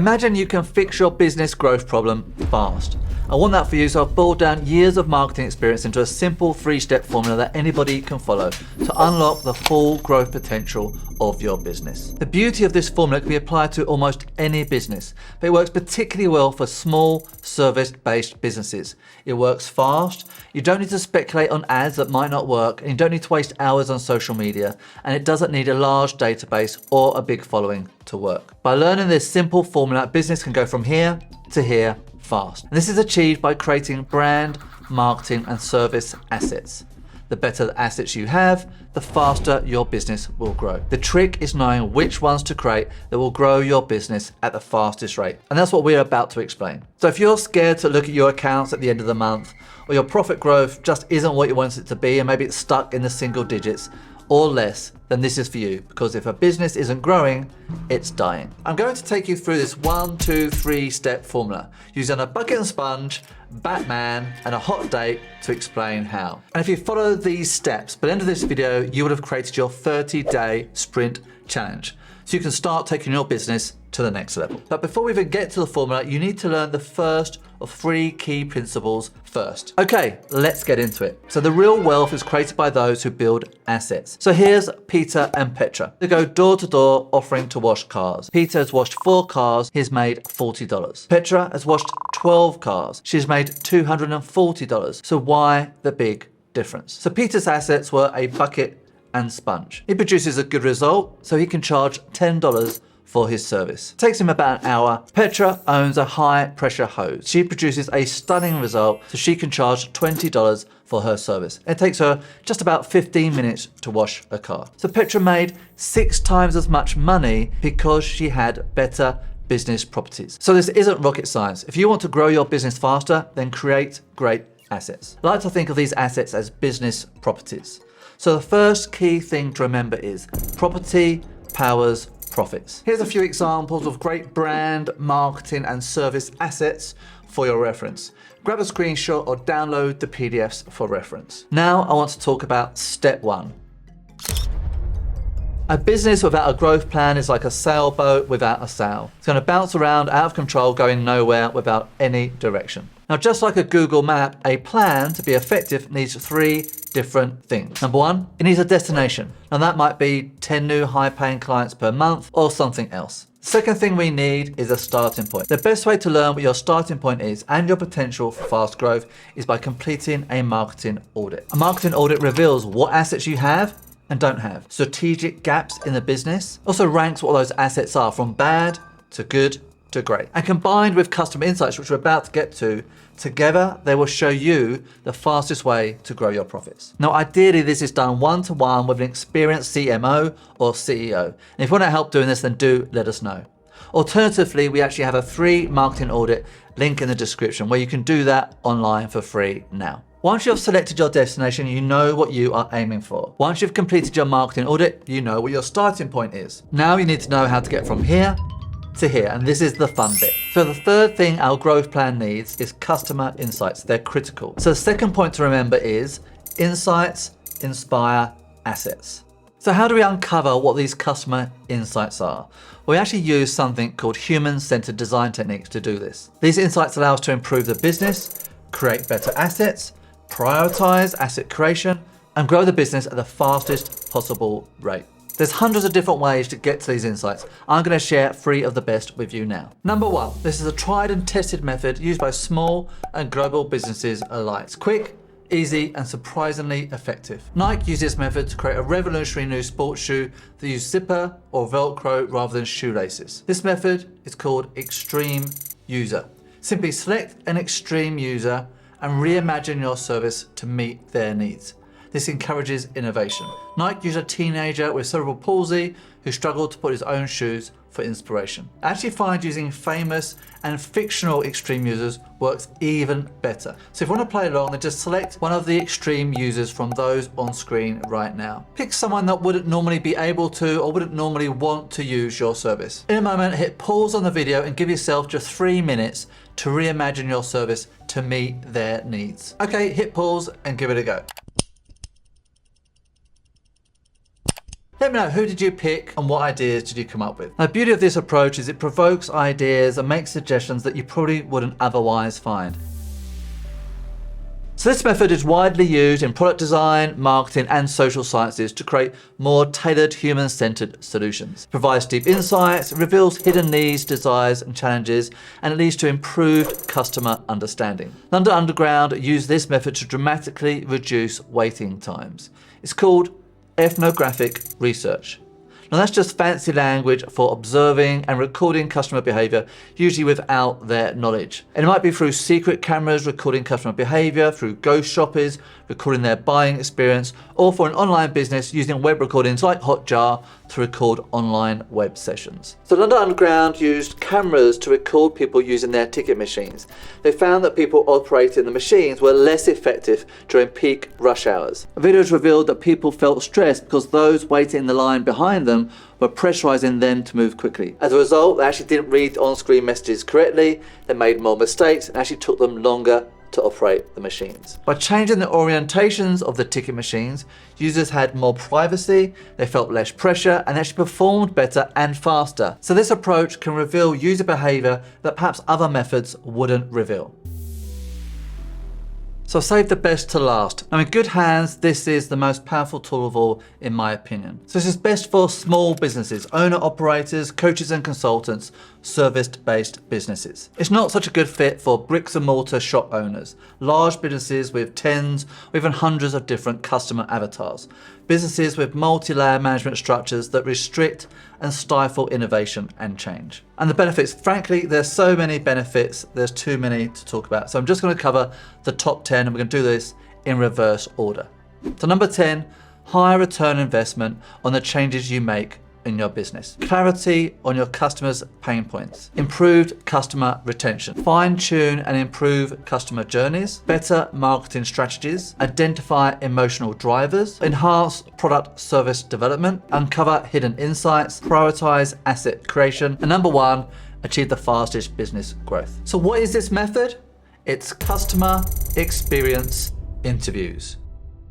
Imagine you can fix your business growth problem fast. I want that for you, so I've boiled down years of marketing experience into a simple 3-step formula that anybody can follow to unlock the full growth potential of your business. The beauty of this formula can be applied to almost any business, but it works particularly well for small service-based businesses. It works fast, you don't need to speculate on ads that might not work, and you don't need to waste hours on social media, and it doesn't need a large database or a big following to work. By learning this simple formula, a business can go from here to here fast. And this is achieved by creating brand, marketing, and service assets. The better the assets you have, the faster your business will grow. The trick is knowing which ones to create that will grow your business at the fastest rate. And that's what we're about to explain. So if you're scared to look at your accounts at the end of the month, or your profit growth just isn't what you want it to be, and maybe it's stuck in the single digits or less, then this is for you, because if a business isn't growing, it's dying. I'm going to take you through this 1, 2, 3 step formula using a bucket and sponge, Batman, and a hot date to explain how. And if you follow these steps, by the end of this video, you would have created your 30-day sprint challenge. So you can start taking your business to the next level. But before we even get to the formula, you need to learn the first of 3 key principles first. Okay, let's get into it. So the real wealth is created by those who build assets. So here's Peter and Petra. They go door to door offering to wash cars. Peter has washed 4 cars, he's made $40. Petra has washed 12 cars, she's made $240. So why the big difference? So Peter's assets were a bucket and sponge. He produces a good result, so he can charge $10 for his service. It takes him about an hour. Petra owns a high pressure hose. She produces a stunning result, so she can charge $20 for her service. It takes her just about 15 minutes to wash a car. So Petra made 6 times as much money because she had better business properties. So this isn't rocket science. If you want to grow your business faster, then create great assets. I like to think of these assets as business properties. So the first key thing to remember is property powers profits. Here's a few examples of great brand, marketing, and service assets for your reference. Grab a screenshot or download the PDFs for reference. Now I want to talk about step 1. A business without a growth plan is like a sailboat without a sail. It's going to bounce around out of control, going nowhere without any direction. Now, just like a Google map, a plan to be effective needs 3 different things. Number 1, it needs a destination. Now that might be 10 new high-paying clients per month or something else. The second thing we need is a starting point. The best way to learn what your starting point is and your potential for fast growth is by completing a marketing audit. A marketing audit reveals what assets you have and don't have, strategic gaps in the business, also ranks what those assets are from bad to good to great. And combined with customer insights, which we're about to get to, together they will show you the fastest way to grow your profits. Now ideally this is done one-to-one with an experienced CMO or CEO. And if you want to help doing this, then do let us know. Alternatively, we actually have a free marketing audit link in the description where you can do that online for free now. Once you've selected your destination, you know what you are aiming for. Once you've completed your marketing audit, you know what your starting point is. Now you need to know how to get from here to here, and this is the fun bit. So the third thing our growth plan needs is customer insights. They're critical. So the second point to remember is insights inspire assets. So how do we uncover what these customer insights are? We actually use something called human-centered design techniques to do this. These insights allow us to improve the business, create better assets, prioritize asset creation, and grow the business at the fastest possible rate. There's hundreds of different ways to get to these insights. I'm going to share 3 of the best with you now. Number 1, this is a tried and tested method used by small and global businesses alike. It's quick, easy, and surprisingly effective. Nike used this method to create a revolutionary new sports shoe that used zipper or Velcro rather than shoelaces. This method is called Extreme User. Simply select an extreme user and reimagine your service to meet their needs. This encourages innovation. Nike used a teenager with cerebral palsy who struggled to put his own shoes for inspiration. I actually find using famous and fictional extreme users works even better. So if you want to play along, then just select one of the extreme users from those on screen right now. Pick someone that wouldn't normally be able to or wouldn't normally want to use your service. In a moment, hit pause on the video and give yourself just 3 minutes to reimagine your service to meet their needs. Okay, hit pause and give it a go. Let me know, who did you pick and what ideas did you come up with? Now, the beauty of this approach is it provokes ideas and makes suggestions that you probably wouldn't otherwise find. So this method is widely used in product design, marketing, and social sciences to create more tailored, human-centered solutions. It provides deep insights, it reveals hidden needs, desires, and challenges, and it leads to improved customer understanding. London Underground used this method to dramatically reduce waiting times. It's called ethnographic research. Now that's just fancy language for observing and recording customer behavior, usually without their knowledge. And it might be through secret cameras recording customer behavior, through ghost shoppers recording their buying experience, or for an online business using web recordings like Hotjar to record online web sessions. So London Underground used cameras to record people using their ticket machines. They found that people operating the machines were less effective during peak rush hours. Videos revealed that people felt stressed because those waiting in the line behind them were pressurizing them to move quickly. As a result, they actually didn't read on-screen messages correctly, they made more mistakes, and actually took them longer to operate the machines. By changing the orientations of the ticket machines, users had more privacy, they felt less pressure, and actually performed better and faster. So this approach can reveal user behavior that perhaps other methods wouldn't reveal. So save the best to last. Now in good hands, this is the most powerful tool of all, in my opinion. So this is best for small businesses, owner-operators, coaches and consultants, service-based businesses. It's not such a good fit for bricks and mortar shop owners, large businesses with tens or even hundreds of different customer avatars, businesses with multi-layer management structures that restrict and stifle innovation and change. And the benefits, frankly, there's so many benefits, there's too many to talk about. So I'm just going to cover the top 10 and we're going to do this in reverse order. So number 10, high return investment on the changes you make in your business. Clarity on your customers' pain points. Improved customer retention. Fine-tune and improve customer journeys. Better marketing strategies. Identify emotional drivers. Enhance product service development. Uncover hidden insights. Prioritize asset creation. And number 1, achieve the fastest business growth. So what is this method? It's customer experience interviews.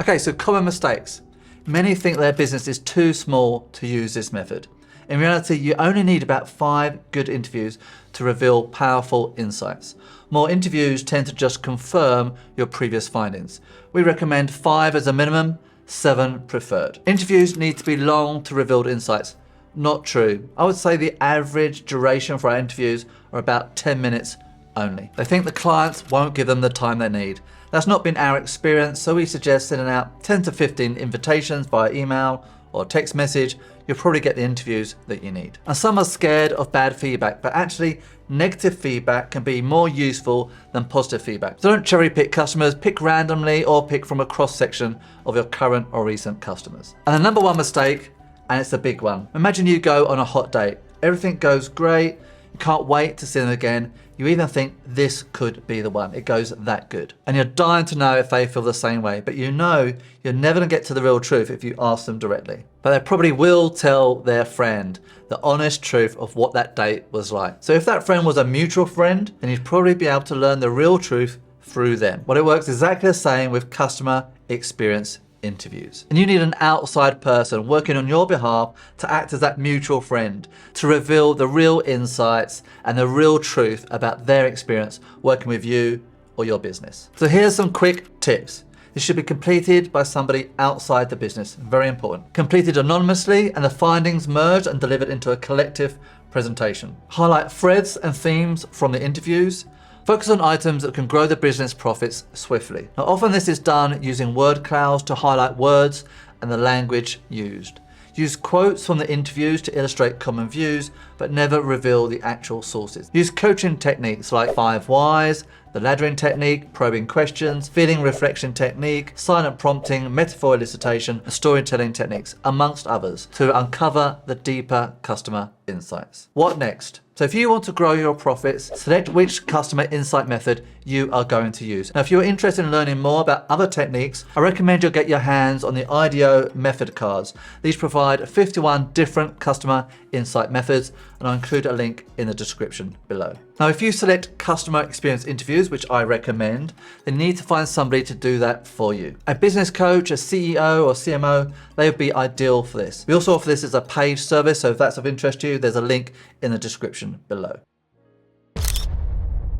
Okay, so common mistakes. Many think their business is too small to use this method. In reality, you only need about 5 good interviews to reveal powerful insights. More interviews tend to just confirm your previous findings. We recommend 5 as a minimum, 7 preferred. Interviews need to be long to reveal insights. Not true. I would say the average duration for our interviews are about 10 minutes only. They think the clients won't give them the time they need. That's not been our experience, so we suggest sending out 10 to 15 invitations via email or text message. You'll probably get the interviews that you need. And some are scared of bad feedback, but actually negative feedback can be more useful than positive feedback. So don't cherry pick customers, pick randomly or pick from a cross section of your current or recent customers. And the number 1 mistake, and it's a big one. Imagine you go on a hot date. Everything goes great. You can't wait to see them again. You even think this could be the one. It goes that good. And you're dying to know if they feel the same way, but you know you're never gonna get to the real truth if you ask them directly. But they probably will tell their friend the honest truth of what that date was like. So if that friend was a mutual friend, then you'd probably be able to learn the real truth through them. Well, it works exactly the same with customer experience interviews. And you need an outside person working on your behalf to act as that mutual friend, to reveal the real insights and the real truth about their experience working with you or your business. So here's some quick tips. This should be completed by somebody outside the business, very important. Completed anonymously and the findings merged and delivered into a collective presentation. Highlight threads and themes from the interviews. Focus on items that can grow the business profits swiftly. Now, often this is done using word clouds to highlight words and the language used. Use quotes from the interviews to illustrate common views, but never reveal the actual sources. Use coaching techniques like 5 whys, the laddering technique, probing questions, feeling reflection technique, silent prompting, metaphor elicitation, and storytelling techniques, amongst others, to uncover the deeper customer insights. What next? So if you want to grow your profits, select which customer insight method you are going to use. Now, if you're interested in learning more about other techniques, I recommend you get your hands on the IDEO method cards. These provide 51 different customer insight methods, and I'll include a link in the description below. Now, if you select customer experience interviews, which I recommend, then you need to find somebody to do that for you. A business coach, a CEO or CMO, they would be ideal for this. We also offer this as a paid service, so if that's of interest to you, there's a link in the description below.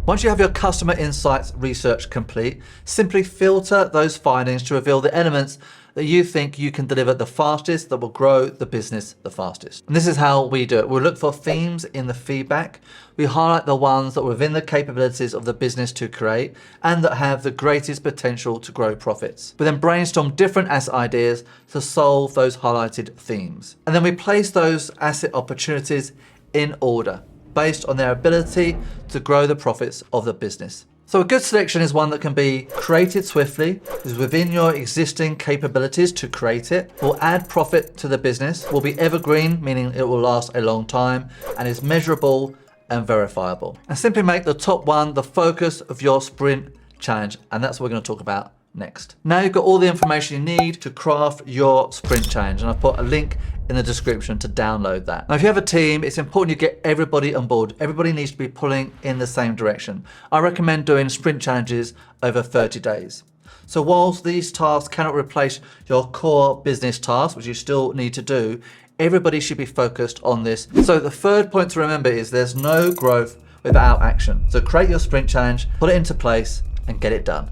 Once you have your customer insights research complete, simply filter those findings to reveal the elements that you think you can deliver the fastest, that will grow the business the fastest. And this is how we do it. We'll look for themes in the feedback. We highlight the ones that are within the capabilities of the business to create and that have the greatest potential to grow profits. We then brainstorm different asset ideas to solve those highlighted themes. And then we place those asset opportunities in order, based on their ability to grow the profits of the business. So a good selection is one that can be created swiftly, is within your existing capabilities to create it, will add profit to the business, will be evergreen, meaning it will last a long time, and is measurable and verifiable. And simply make the top one the focus of your sprint challenge, and that's what we're going to talk about next. Now you've got all the information you need to craft your sprint challenge, and I've put a link in the description to download that. Now, if you have a team, it's important you get everybody on board. Everybody needs to be pulling in the same direction. I recommend doing sprint challenges over 30 days. So whilst these tasks cannot replace your core business tasks, which you still need to do, everybody should be focused on this. So the third point to remember is there's no growth without action. So create your sprint challenge, put it into place, and get it done.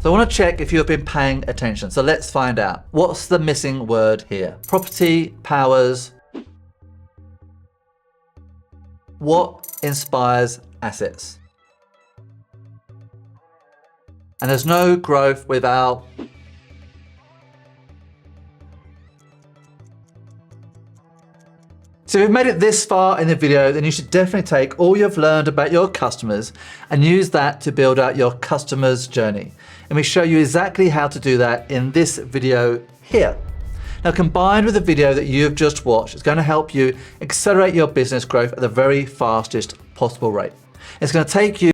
So I want to check if you have been paying attention. So let's find out. What's the missing word here? Property, powers. What inspires assets? And there's no growth without. So if you've made it this far in the video, then you should definitely take all you've learned about your customers and use that to build out your customer's journey. And we show you exactly how to do that in this video here. Now, combined with the video that you've just watched, it's going to help you accelerate your business growth at the very fastest possible rate. It's going to take you